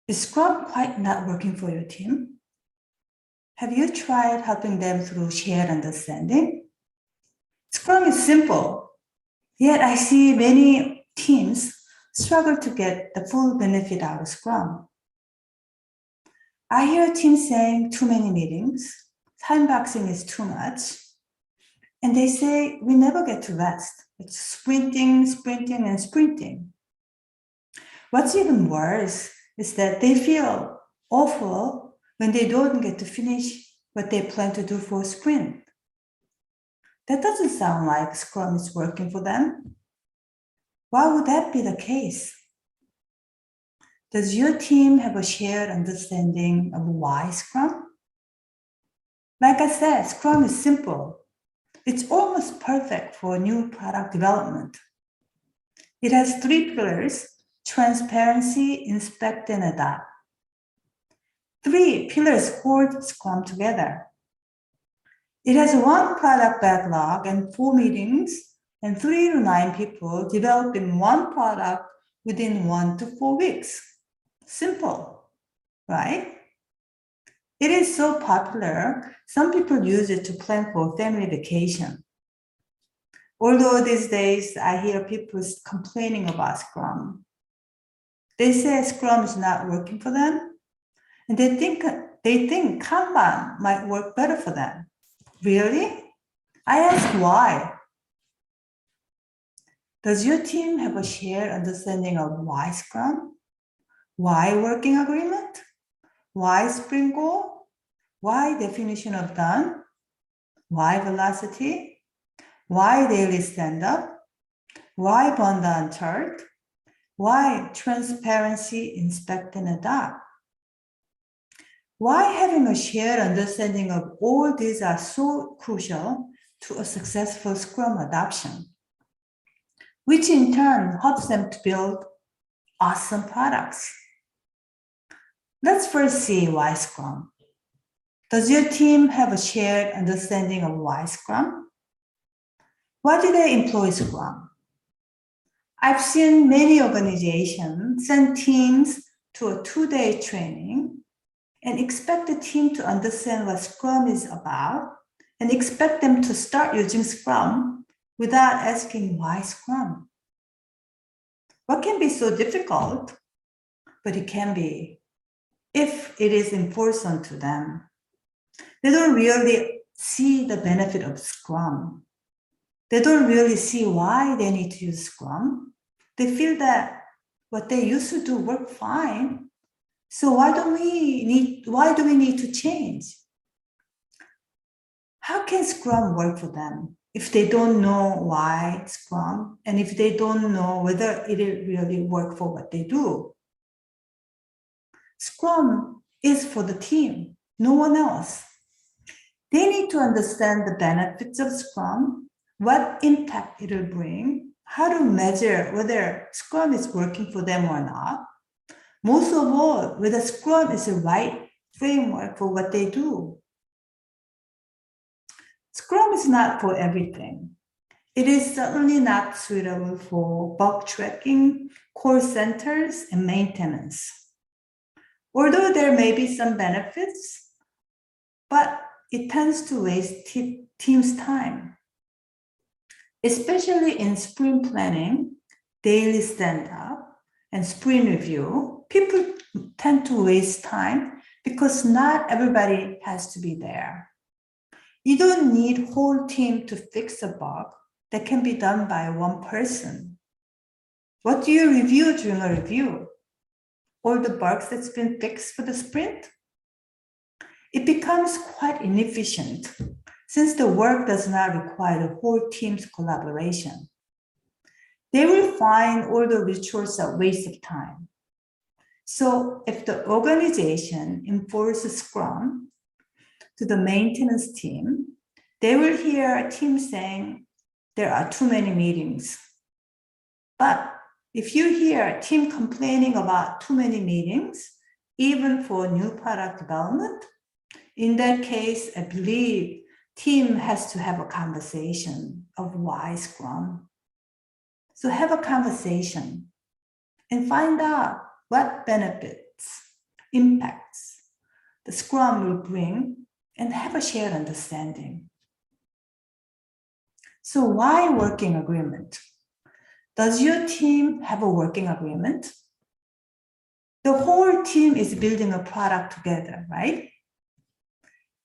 Is Scrum quite not working for your team? Have you tried helping them through shared understanding? Scrum is simple, yet I see many teams struggle to get the full benefit out of Scrum. I hear teams saying too many meetings, time boxing is too much, and they say we never get to rest. It's sprinting, sprinting, and sprinting. What's even worse is that they feel awful when they don't get to finish what they plan to do for a sprint. That doesn't sound like Scrum is working for them. Why would that be the case? Does your team have a shared understanding of why Scrum? Like I said, Scrum is simple. It's almost perfect for new product development. It has 3 pillars: transparency, inspect, and adapt. 3 pillars hold Scrum together. It has 1 product backlog and 4 meetings and 3 to 9 people developing 1 product within 1 to 4 weeks. Simple, right? It is so popular, some people use it to plan for a family vacation. Although these days I hear people complaining about Scrum. They say Scrum is not working for them, and they think Kanban might work better for them. Really? I ask why. Does your team have a shared understanding of why Scrum? Why working agreement? Why sprint goal? Why definition of done? Why velocity? Why daily stand-up? Why Burndown Chart? Why transparency, inspect, and adapt? Why having a shared understanding of all these are so crucial to a successful Scrum adoption, which in turn helps them to build awesome products. Let's first see why Scrum. Does your team have a shared understanding of why Scrum? Why do they employ Scrum? I've seen many organizations send teams to a 2-day training and expect the team to understand what Scrum is about and expect them to start using Scrum without asking why Scrum. What can be so difficult? But it can be if it is enforced onto them. They don't really see the benefit of Scrum. They don't really see why they need to use Scrum. They feel that what they used to do worked fine. So why do we need to change? How can Scrum work for them if they don't know why Scrum and if they don't know whether it really works for what they do? Scrum is for the team, no one else. They need to understand the benefits of Scrum, what impact it will bring, how to measure whether Scrum is working for them or not. Most of all, whether Scrum is the right framework for what they do. Scrum is not for everything. It is certainly not suitable for bug tracking, call centers, and maintenance. Although there may be some benefits, but it tends to waste teams' time. Especially in sprint planning, daily stand-up, and sprint review, people tend to waste time because not everybody has to be there. You don't need whole team to fix a bug that can be done by one person. What do you review during a review? All the bugs that's been fixed for the sprint? It becomes quite inefficient since the work does not require the whole team's collaboration. They will find all the rituals a waste of time. So if the organization enforces Scrum to the maintenance team, they will hear a team saying, there are too many meetings. But if you hear a team complaining about too many meetings, even for new product development, in that case, I believe team has to have a conversation of why Scrum. So have a conversation and find out what benefits impacts the Scrum will bring and have a shared understanding. So why working agreement? Does your team have a working agreement? The whole team is building a product together, right?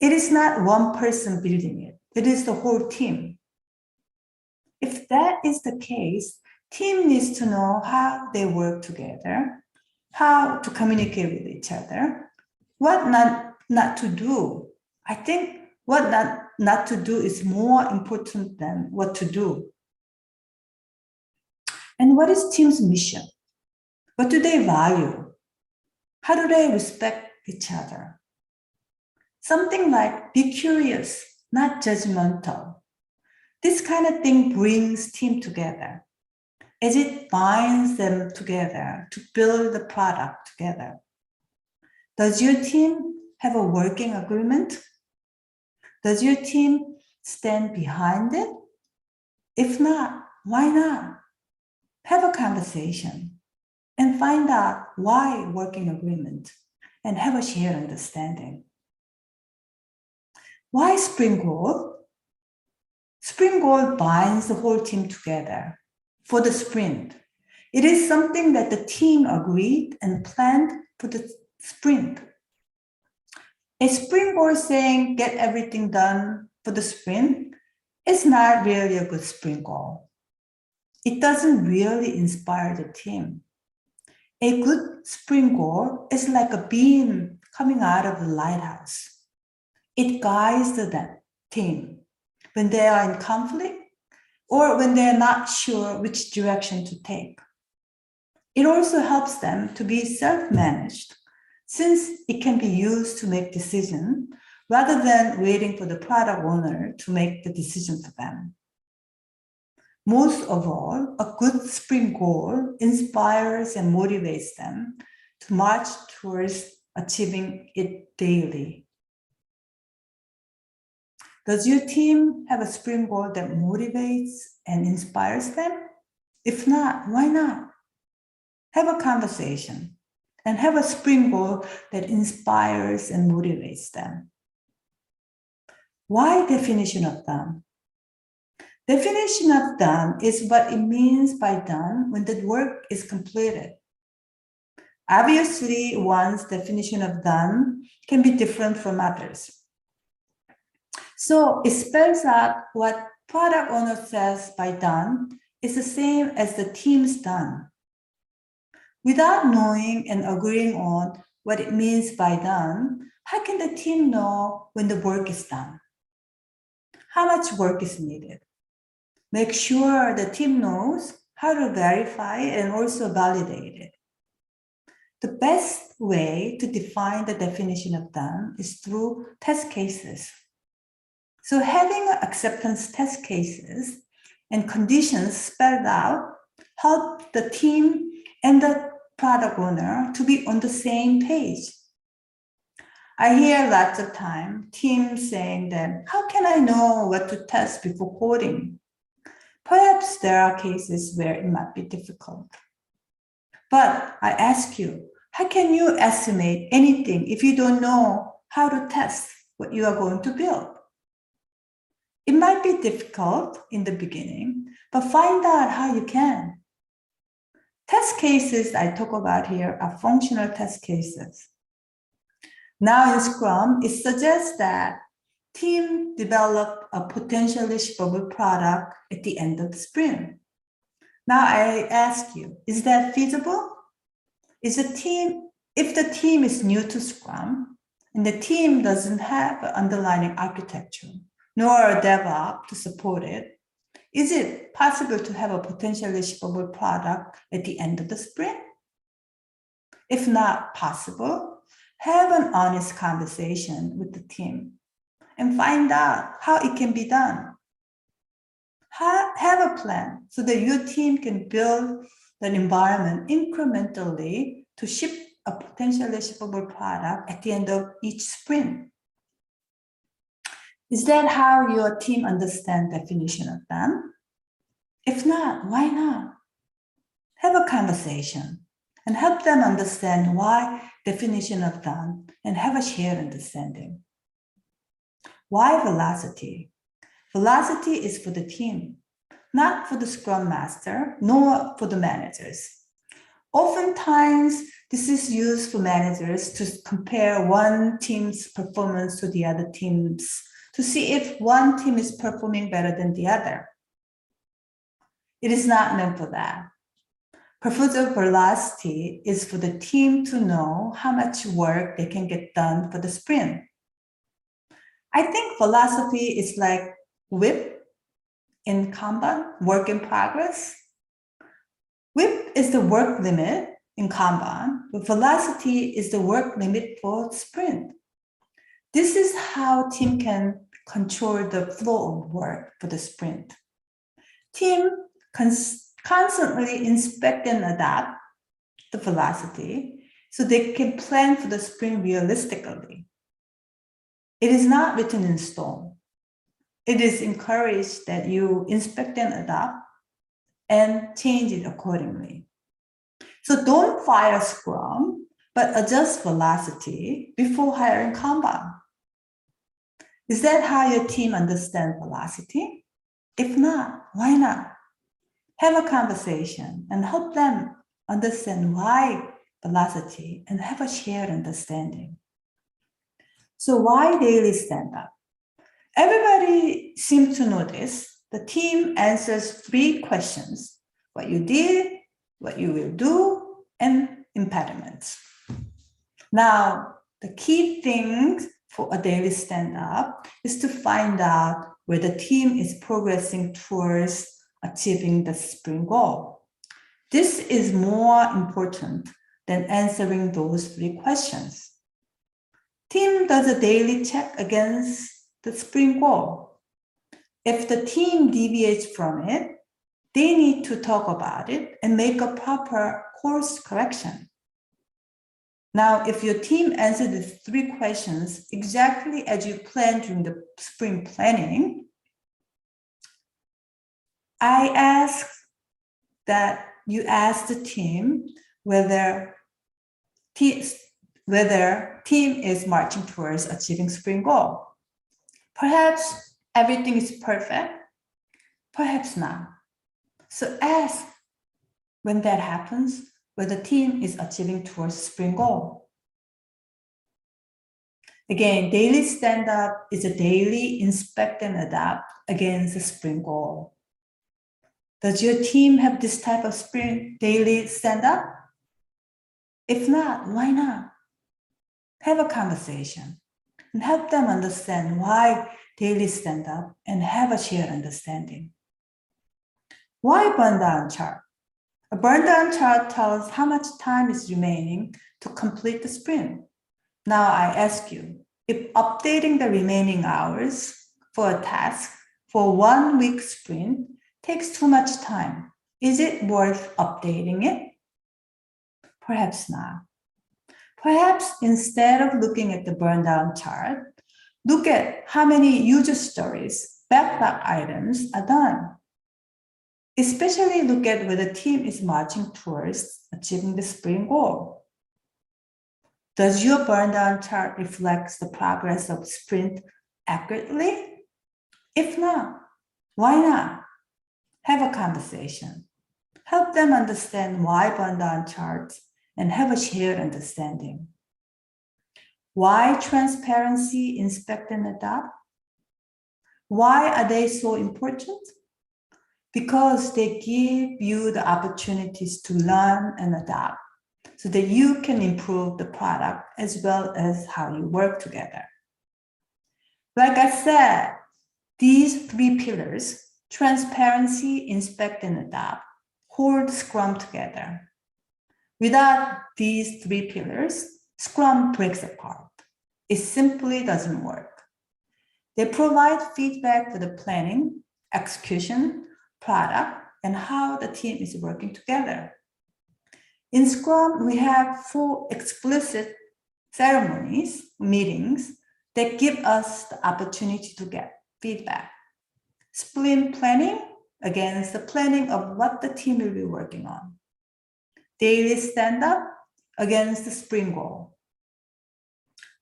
It is not one person building it. It is the whole team. If that is the case, team needs to know how they work together, how to communicate with each other, what not to do. I think what not to do is more important than what to do. And what is team's mission? What do they value? How do they respect each other? Something like be curious, not judgmental. This kind of thing brings team together as it binds them together to build the product together. Does your team have a working agreement? Does your team stand behind it? If not, why not? Have a conversation and find out why working agreement and have a shared understanding. Why Spring Goal? Spring Goal binds the whole team together for the sprint. It is something that the team agreed and planned for the sprint. A Spring Goal saying get everything done for the sprint is not really a good Spring Goal. It doesn't really inspire the team. A good Spring Goal is like a beam coming out of the lighthouse. It guides the team when they are in conflict or when they're not sure which direction to take. It also helps them to be self-managed, since it can be used to make decisions rather than waiting for the product owner to make the decision for them. Most of all, a good Spring Goal inspires and motivates them to march towards achieving it daily. Does your team have a Spring Goal that motivates and inspires them? If not, why not? Have a conversation and have a Spring Goal that inspires and motivates them. Why definition of done? Definition of done is what it means by done when the work is completed. Obviously, one's definition of done can be different from others. So it spells out what product owner says by done is the same as the team's done. Without knowing and agreeing on what it means by done, how can the team know when the work is done? How much work is needed? Make sure the team knows how to verify and also validate it. The best way to define the definition of done is through test cases. So having acceptance test cases and conditions spelled out help the team and the product owner to be on the same page. I hear lots of time teams saying that, how can I know what to test before coding? Perhaps there are cases where it might be difficult. But I ask you, how can you estimate anything if you don't know how to test what you are going to build? It might be difficult in the beginning, but find out how you can. Test cases I talk about here are functional test cases. Now in Scrum, it suggests that team develop a potentially shippable product at the end of the sprint. Now I ask you, is that feasible? If the team is new to Scrum and the team doesn't have an underlying architecture, nor a DevOps to support it, is it possible to have a potentially shippable product at the end of the sprint? If not possible, have an honest conversation with the team and find out how it can be done. Have a plan so that your team can build an environment incrementally to ship a potentially shippable product at the end of each sprint. Is that how your team understands definition of done? If not, why not? Have a conversation and help them understand why definition of done and have a shared understanding. Why velocity? Velocity is for the team, not for the Scrum Master, nor for the managers. Oftentimes, this is used for managers to compare one team's performance to the other team's to see if one team is performing better than the other. It is not meant for that. Purpose of velocity is for the team to know how much work they can get done for the sprint. I think philosophy is like WIP in Kanban, work in progress. WIP is the work limit in Kanban, but velocity is the work limit for sprint. This is how team can control the flow of work for the sprint. Team constantly inspect and adapt the velocity so they can plan for the sprint realistically. It is not written in stone. It is encouraged that you inspect and adapt and change it accordingly. So don't fire Scrum, but adjust velocity before hiring Kanban. Is that how your team understands velocity? If not, why not? Have a conversation and help them understand why velocity and have a shared understanding. So why daily stand-up? Everybody seems to know this. The team answers 3 questions: what you did, what you will do, and impediments. Now, the key thing for a daily stand-up is to find out where the team is progressing towards achieving the sprint goal. This is more important than answering those 3 questions. Team does a daily check against the sprint goal. If the team deviates from it, they need to talk about it and make a proper course correction. Now, if your team answered the 3 questions exactly as you planned during the sprint planning, I ask that you ask the team whether team is marching towards achieving sprint goal. Perhaps everything is perfect, perhaps not. So ask when that happens, whether the team is achieving towards sprint goal. Again, daily stand-up is a daily inspect and adapt against the sprint goal. Does your team have this type of sprint daily stand-up? If not, why not? Have a conversation and help them understand why daily stand-up and have a shared understanding. Why Burndown Chart? A Burndown Chart tells how much time is remaining to complete the sprint. Now I ask you, if updating the remaining hours for a task for 1 week sprint takes too much time, is it worth updating it? Perhaps not. Perhaps instead of looking at the Burndown Chart, look at how many user stories, backlog items are done. Especially look at whether the team is marching towards achieving the sprint goal. Does your Burndown Chart reflect the progress of sprint accurately? If not, why not? Have a conversation. Help them understand why Burndown charts and have a shared understanding. Why transparency, inspect, and adapt? Why are they so important? Because they give you the opportunities to learn and adapt so that you can improve the product as well as how you work together. Like I said, these 3 pillars, transparency, inspect, and adapt, hold Scrum together. Without these 3 pillars, Scrum breaks apart. It simply doesn't work. They provide feedback for the planning, execution, product, and how the team is working together. In Scrum, we have 4 explicit ceremonies, meetings, that give us the opportunity to get feedback. Sprint planning, again, is the planning of what the team will be working on. daily stand-up against the sprint goal,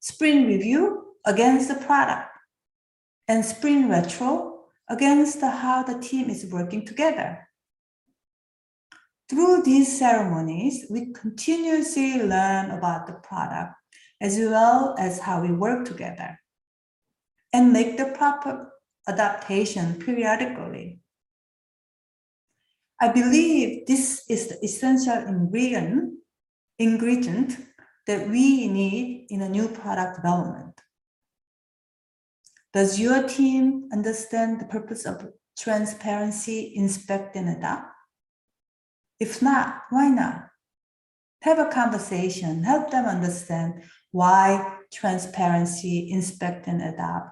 sprint review against the product, and sprint retro against how the team is working together. Through these ceremonies, we continuously learn about the product as well as how we work together and make the proper adaptation periodically. I believe this is the essential ingredient that we need in a new product development. Does your team understand the purpose of transparency, inspect, and adapt? If not, why not? Have a conversation, help them understand why transparency, inspect, and adapt,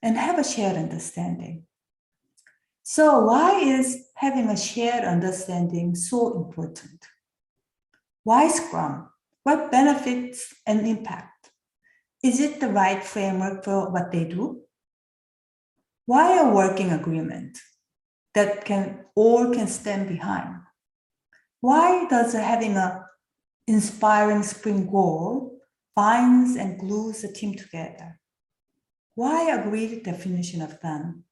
and have a shared understanding. So why is having a shared understanding so important? Why Scrum? What benefits and impact? Is it the right framework for what they do? Why a working agreement that all can stand behind? Why does having an inspiring sprint goal binds and glues the team together? Why agreed definition of done?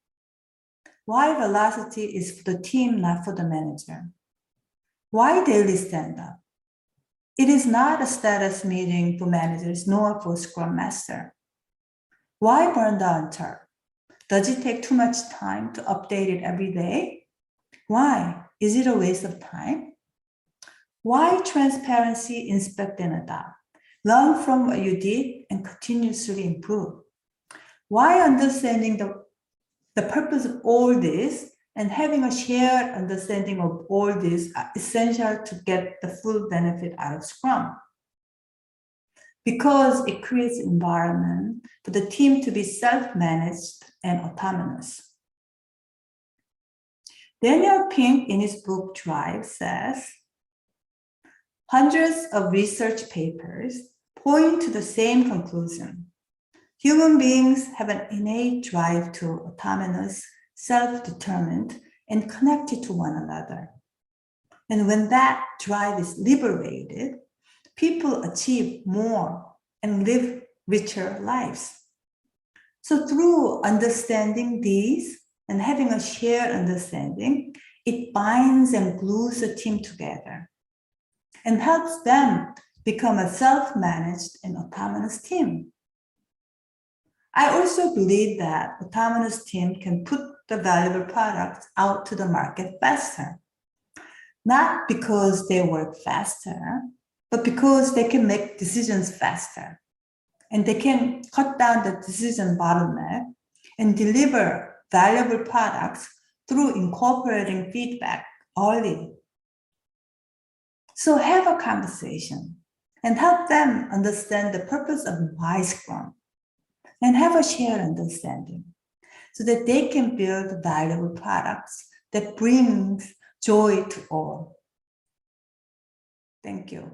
Why velocity is for the team, not for the manager? Why daily stand-up? It is not a status meeting for managers nor for Scrum Master. Why Burndown Chart? Does it take too much time to update it every day? Why? Is it a waste of time? Why transparency, inspect, and adapt? Learn from what you did and continuously improve. Why understanding the purpose of all this and having a shared understanding of all this are essential to get the full benefit out of Scrum? Because it creates an environment for the team to be self-managed and autonomous. Daniel Pink in his book Drive says, hundreds of research papers point to the same conclusion. Human beings have an innate drive to autonomous, self-determined, and connected to one another. And when that drive is liberated, people achieve more and live richer lives. So through understanding these and having a shared understanding, it binds and glues the team together and helps them become a self-managed and autonomous team. I also believe that autonomous team can put the valuable products out to the market faster, not because they work faster, but because they can make decisions faster and they can cut down the decision bottleneck and deliver valuable products through incorporating feedback early. So have a conversation and help them understand the purpose of why Scrum and have a shared understanding so that they can build valuable products that brings joy to all. Thank you.